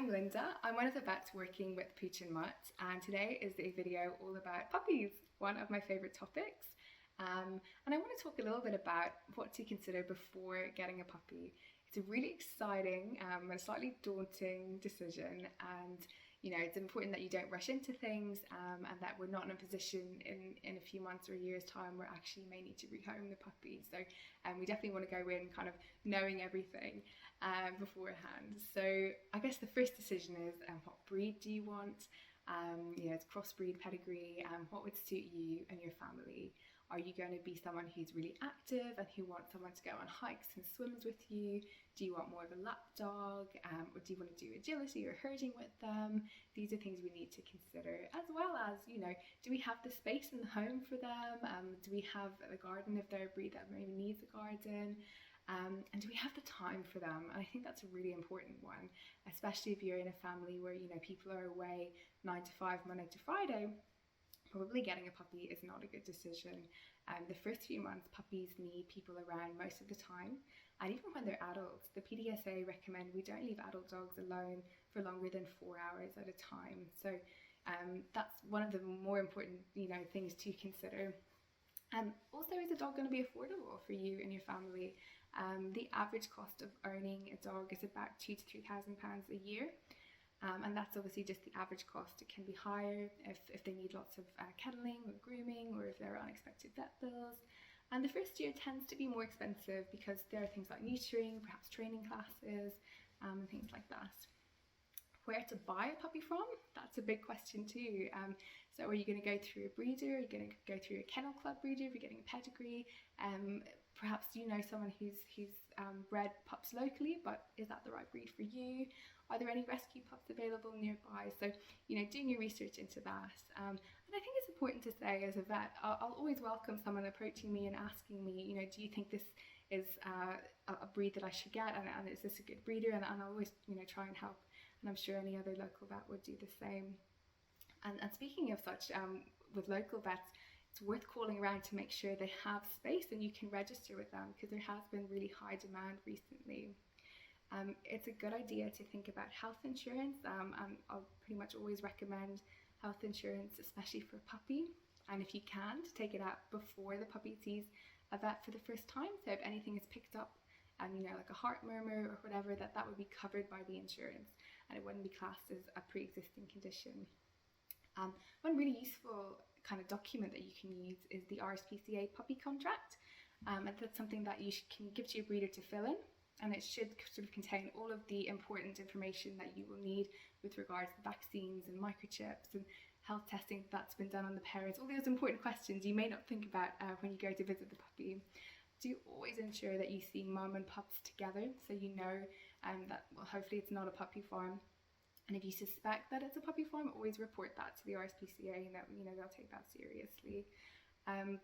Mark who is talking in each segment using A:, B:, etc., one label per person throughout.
A: I'm Linda. I'm one of the vets working with Pooch and Mutt, and today is a video all about puppies, one of my favourite topics. And I want to talk a little bit about what to consider before getting a puppy. It's a really exciting and a slightly daunting decision, and it's important that you don't rush into things and that we're not in a position in a few months or a year's time where actually you may need to rehome the puppy. So we definitely want to go in kind of knowing everything beforehand. So I guess the first decision is what breed do you want? It's crossbreed pedigree, what would suit you and your family? Are you going to be someone who's really active and who wants someone to go on hikes and swims with you? Do you want more of a lap dog? Or do you want to do agility or herding with them? These are things we need to consider, as well as, do we have the space in the home for them? Do we have a garden if they're a breed that maybe needs a garden? And do we have the time for them? And I think that's a really important one, especially if you're in a family where, people are away 9 to 5, Monday to Friday. Probably getting a puppy is not a good decision. The first few months, puppies need people around most of the time. And even when they're adults, the PDSA recommend we don't leave adult dogs alone for longer than 4 hours at a time. So that's one of the more important, things to consider. Also, is a dog going to be affordable for you and your family? The average cost of owning a dog is about £2,000 to £3,000 a year. And that's obviously just the average cost. It can be higher if they need lots of kenneling or grooming, or if there are unexpected vet bills. And the first year tends to be more expensive because there are things like neutering, perhaps training classes, and things like that. Where to buy a puppy from? That's a big question too. So are you going to go through a breeder? Are you going to go through a kennel club breeder if you're getting a pedigree? Perhaps you know someone who's bred pups locally, but is that the right breed for you? Are there any rescue pups available nearby? So, doing your research into that. And I think it's important to say, as a vet, I'll always welcome someone approaching me and asking me, do you think this is a breed that I should get? And is this a good breeder? And I'll always, try and help. And I'm sure any other local vet would do the same. And speaking of such, with local vets, it's worth calling around to make sure they have space and you can register with them, because there has been really high demand recently. It's a good idea to think about health insurance, and I'll pretty much always recommend health insurance, especially for a puppy. And if you can, to take it out before the puppy sees a vet for the first time. So if anything is picked up, like a heart murmur or whatever, that would be covered by the insurance and it wouldn't be classed as a pre-existing condition. One really useful kind of document that you can use is the RSPCA puppy contract, and that's something that you can give to your breeder to fill in, and it should sort of contain all of the important information that you will need with regards to vaccines and microchips and health testing that's been done on the parents, all those important questions you may not think about when you go to visit the puppy. Do always ensure that you see mum and pups together, so that, well, hopefully it's not a puppy farm. And if you suspect that it's a puppy farm, always report that to the RSPCA, and that they'll take that seriously.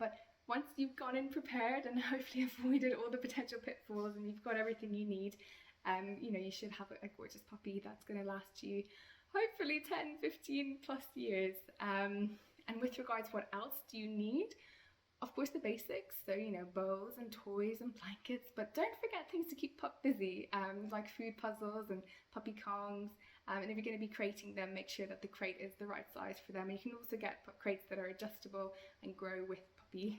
A: But once you've gone in prepared and hopefully avoided all the potential pitfalls and you've got everything you need, you should have a gorgeous puppy that's going to last you hopefully 10, 15 plus years. And with regards to what else do you need? Of course, the basics, so bowls and toys and blankets, but don't forget things to keep pup busy, like food puzzles and puppy kongs. And if you're going to be crating them, make sure that the crate is the right size for them. And you can also get crates that are adjustable and grow with puppy